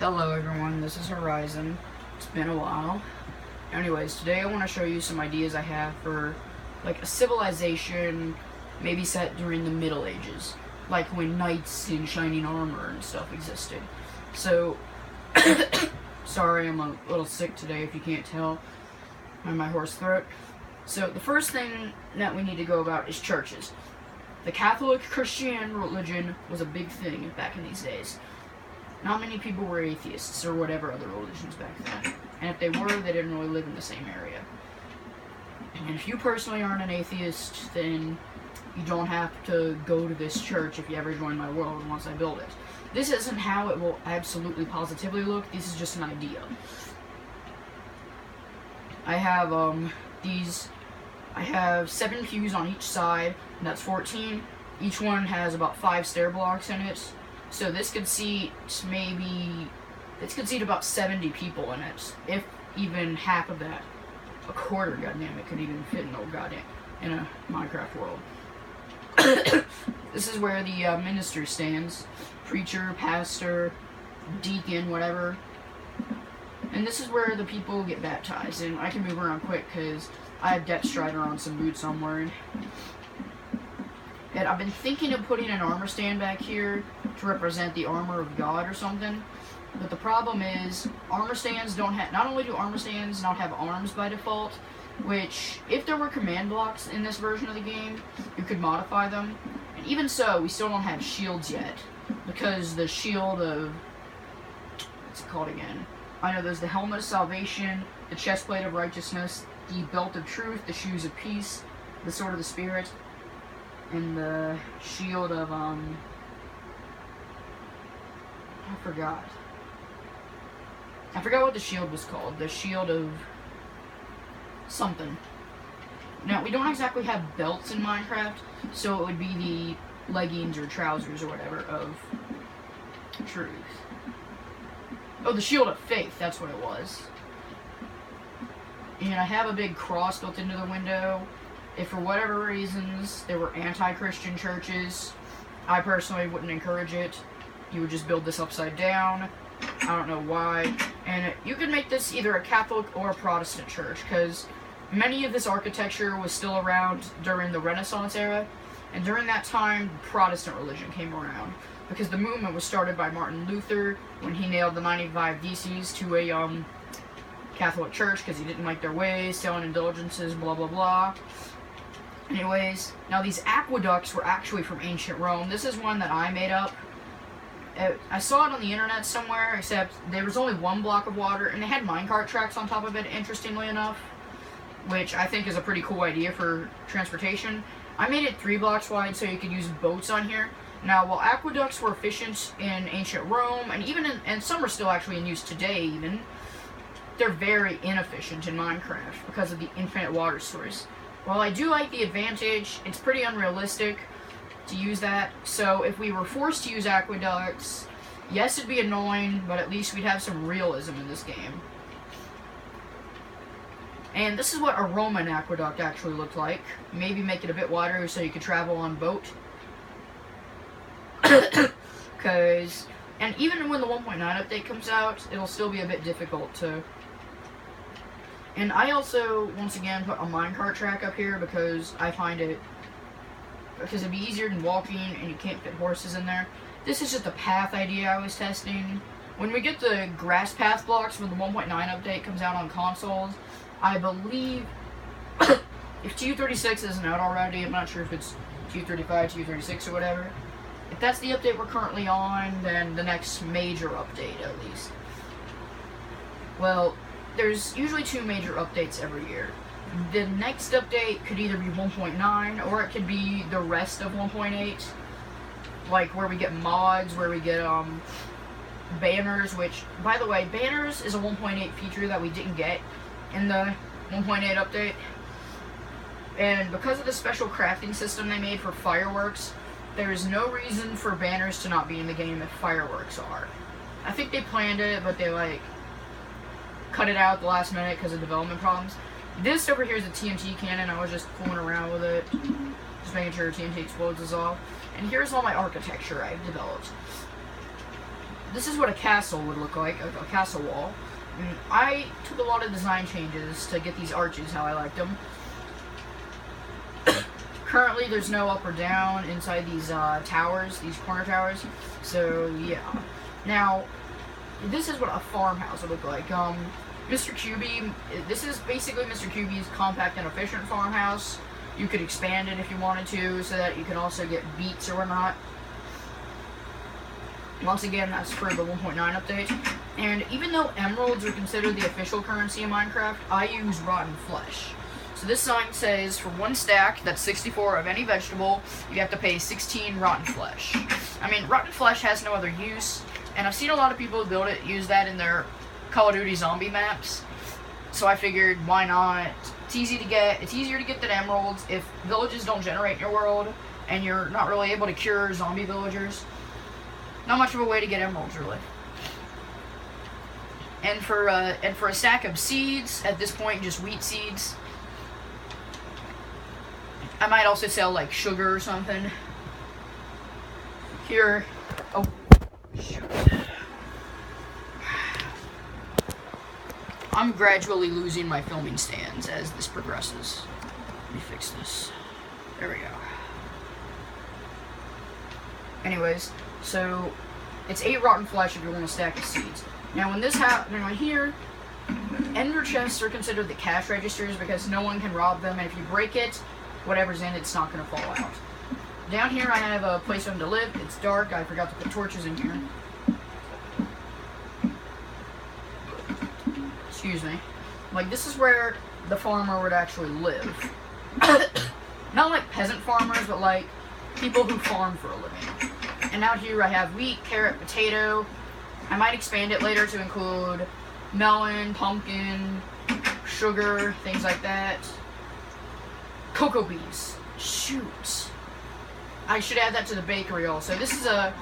Hello everyone, this is Horizon. It's been a while. Anyways, today I want to show you some ideas I have for like a civilization maybe set during the Middle Ages, like when knights in shining armor and stuff existed. So, sorry I'm a little sick today if you can't tell by my hoarse throat. So the first thing that we need to go about is churches. The Catholic Christian religion was a big thing back in these days. Not many people were atheists or whatever other religions back then. And if they were, they didn't really live in the same area. And if you personally aren't an atheist, then you don't have to go to this church if you ever join my world once I build it. This isn't how it will absolutely positively look, this is just an idea. I have 7 pews on each side, and that's 14. Each one has about 5 stair blocks in it. So this could seat about 70 people in it, if even half of that. A quarter, goddamn, it could even fit in in a Minecraft world. This is where the minister stands, preacher, pastor, deacon, whatever. And this is where the people get baptized, and I can move around quick because I have Depth Strider on some boots I'm wearing. And I've been thinking of putting an armor stand back here to represent the armor of God or something. But the problem is, armor stands don't have, not only do armor stands not have arms by default, which, if there were command blocks in this version of the game, you could modify them. And even so, we still don't have shields yet. Because the shield of, what's it called again? I know there's the helmet of salvation, the chestplate of righteousness, the belt of truth, the shoes of peace, the sword of the spirit, and the shield of, I forgot what the shield was called. The shield of something. Now, we don't exactly have belts in Minecraft, so it would be the leggings or trousers or whatever of truth. Oh, the shield of faith, that's what it was. And I have a big cross built into the window. If for whatever reasons there were anti-Christian churches, I personally wouldn't encourage it. You would just build this upside down. I don't know why. And you could make this either a Catholic or a Protestant church, because many of this architecture was still around during the Renaissance era, and during that time, Protestant religion came around, because the movement was started by Martin Luther when he nailed the 95 Theses to a Catholic church because he didn't like their ways, selling indulgences, blah blah blah. Anyways, now these aqueducts were actually from ancient Rome. This is one that I made up. I saw it on the internet somewhere, except there was only 1 block of water, and they had minecart tracks on top of it, interestingly enough, which I think is a pretty cool idea for transportation. I made it 3 blocks wide so you could use boats on here. Now, while aqueducts were efficient in ancient Rome, and some are still actually in use today even, they're very inefficient in Minecraft because of the infinite water source. While I do like the advantage, it's pretty unrealistic to use that. So if we were forced to use aqueducts, yes, it'd be annoying, but at least we'd have some realism in this game. And this is what a Roman aqueduct actually looked like. Maybe make it a bit wider so you could travel on boat. And even when the 1.9 update comes out, it'll still be a bit difficult to... And I also, once again, put a minecart track up here because I find it... because it'd be easier than walking and you can't fit horses in there. This is just a path idea I was testing. When we get the grass path blocks when the 1.9 update comes out on consoles, I believe... if TU36 isn't out already, I'm not sure if it's TU35, TU36 or whatever. If that's the update we're currently on, then the next major update, at least. Well, there's usually 2 major updates every year. The next update could either be 1.9, or it could be the rest of 1.8. Like, where we get mods, where we get, banners, which, by the way, banners is a 1.8 feature that we didn't get in the 1.8 update. And because of the special crafting system they made for fireworks, there is no reason for banners to not be in the game if fireworks are. I think they planned it, but they, like, cut it out at the last minute because of development problems. This over here is a TNT cannon. I was just fooling around with it, just making sure TNT explodes is off. And here's all my architecture I've developed. this is what a castle would look like, a castle wall. And I took a lot of design changes to get these arches how I liked them. Currently, there's no up or down inside these towers, these corner towers. So yeah. Now, this is what a farmhouse would look like. Mr. QB, this is basically Mr. QB's compact and efficient farmhouse. You could expand it if you wanted to, so that you can also get beets or whatnot. Once again, that's for the 1.9 update. And even though emeralds are considered the official currency in Minecraft, I use rotten flesh. So this sign says, for one stack, that's 64 of any vegetable, you have to pay 16 rotten flesh. I mean, rotten flesh has no other use, and I've seen a lot of people use that in their Call of Duty zombie maps. So I figured, why not? It's easy to get. It's easier to get than emeralds. If villages don't generate in your world, and you're not really able to cure zombie villagers, not much of a way to get emeralds, really. And for a stack of seeds, at this point, just wheat seeds. I might also sell, like, sugar or something. Here. Oh, shoot. I'm gradually losing my filming stands as this progresses. Let me fix this. There we go. Anyways, so it's 8 rotten flesh if you want a stack of seeds. Now, when this happens, right here, ender chests are considered the cash registers because no one can rob them, and if you break it, whatever's in it's not going to fall out. Down here, I have a place for them to live. It's dark. I forgot to put torches in here. Excuse me. Like, this is where the farmer would actually live. Not like peasant farmers, but like people who farm for a living. And out here I have wheat, carrot, potato. I might expand it later to include melon, pumpkin, sugar, things like that. Cocoa bees. Shoot. I should add that to the bakery also. This is a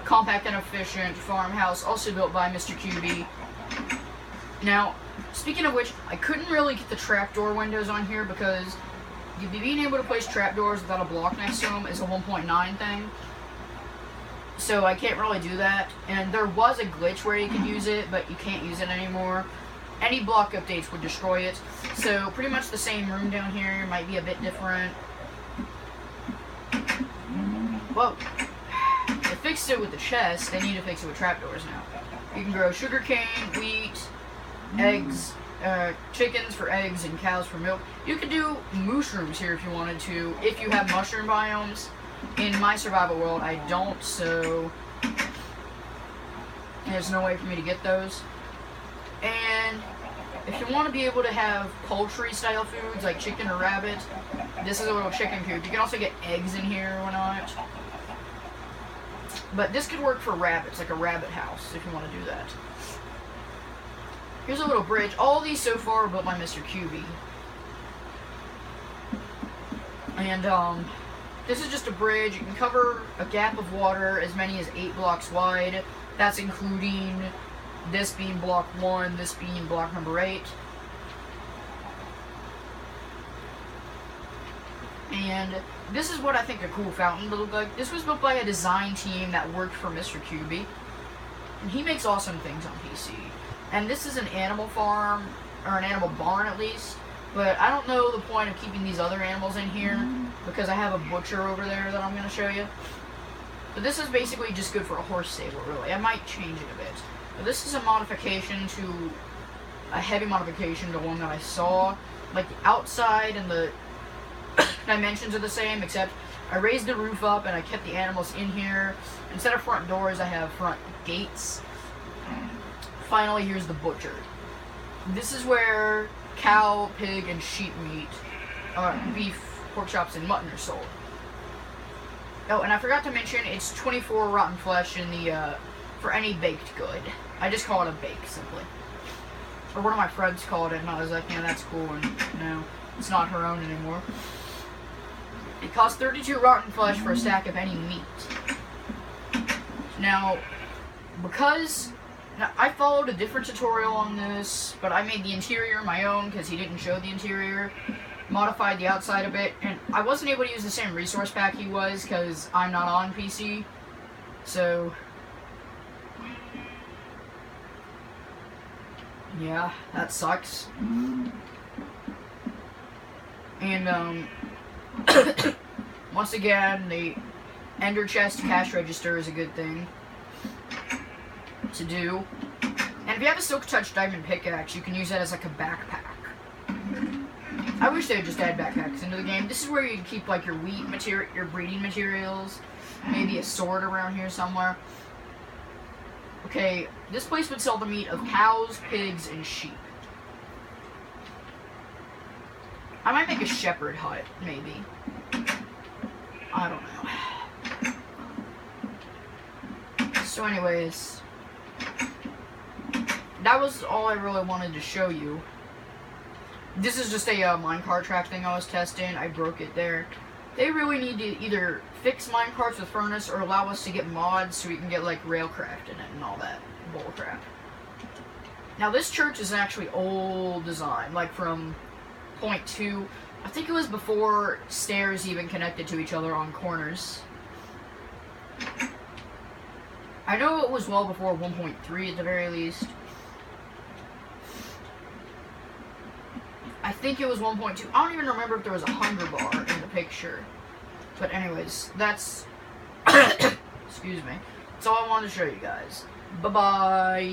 compact and efficient farmhouse, also built by Mr. QB. Now, speaking of which, I couldn't really get the trapdoor windows on here because being able to place trapdoors without a block next to them is a 1.9 thing. So I can't really do that. And there was a glitch where you could use it, but you can't use it anymore. Any block updates would destroy it. So pretty much the same room down here, might be a bit different. Whoa. They fixed it with the chest, they need to fix it with trapdoors now. You can grow sugarcane, wheat, eggs, chickens for eggs, and cows for milk. You could do mushrooms here if you wanted to, if you have mushroom biomes. In my survival world, I don't, so there's no way for me to get those. And if you want to be able to have poultry-style foods like chicken or rabbit, this is a little chicken coop. You can also get eggs in here or whatnot. But this could work for rabbits, like a rabbit house, if you want to do that. Here's a little bridge. All these so far are built by Mr. QB. And, this is just a bridge. You can cover a gap of water as many as 8 blocks wide. That's including this being block 1, this being block number 8. And this is what I think a cool fountain would look like. This was built by a design team that worked for Mr. QB. And he makes awesome things on PC. And this is an animal farm, or an animal barn at least. But I don't know the point of keeping these other animals in here, because I have a butcher over there that I'm going to show you. But this is basically just good for a horse stable, really. I might change it a bit. But this is a modification to, a heavy modification to one that I saw. Like, the outside and the dimensions are the same, except I raised the roof up and I kept the animals in here. Instead of front doors, I have front gates. Finally, here's the butcher. This is where cow, pig, and sheep meat, beef, pork chops, and mutton are sold. Oh, and I forgot to mention, it's 24 rotten flesh in the, for any baked good. I just call it a bake, simply. Or one of my friends called it, and I was like, yeah, that's cool, and no, it's not her own anymore. It costs 32 rotten flesh for a stack of any meat. Now, because now, I followed a different tutorial on this, but I made the interior my own because he didn't show the interior. Modified the outside a bit, and I wasn't able to use the same resource pack he was because I'm not on PC. So, Yeah, that sucks. And, once again, the Ender Chest cash register is a good thing to do. And if you have a Silk Touch Diamond Pickaxe, you can use that as like a backpack. I wish they would just add backpacks into the game. This is where you keep like your wheat material, your breeding materials, maybe a sword around here somewhere. Okay, this place would sell the meat of cows, pigs, and sheep. I might make a shepherd hut, maybe. I don't know. So anyways, that was all I really wanted to show you. This is just a minecart track thing I was testing. I broke it there. They really need to either fix minecarts with furnace or allow us to get mods so we can get like railcraft in it and all that bullcrap. Now this church is actually old design, like from .2. I think it was before stairs even connected to each other on corners. I know it was well before 1.3 at the very least. I think it was 1.2. I don't even remember if there was a hunger bar in the picture. But anyways, that's... excuse me. That's all I wanted to show you guys. Bye-bye.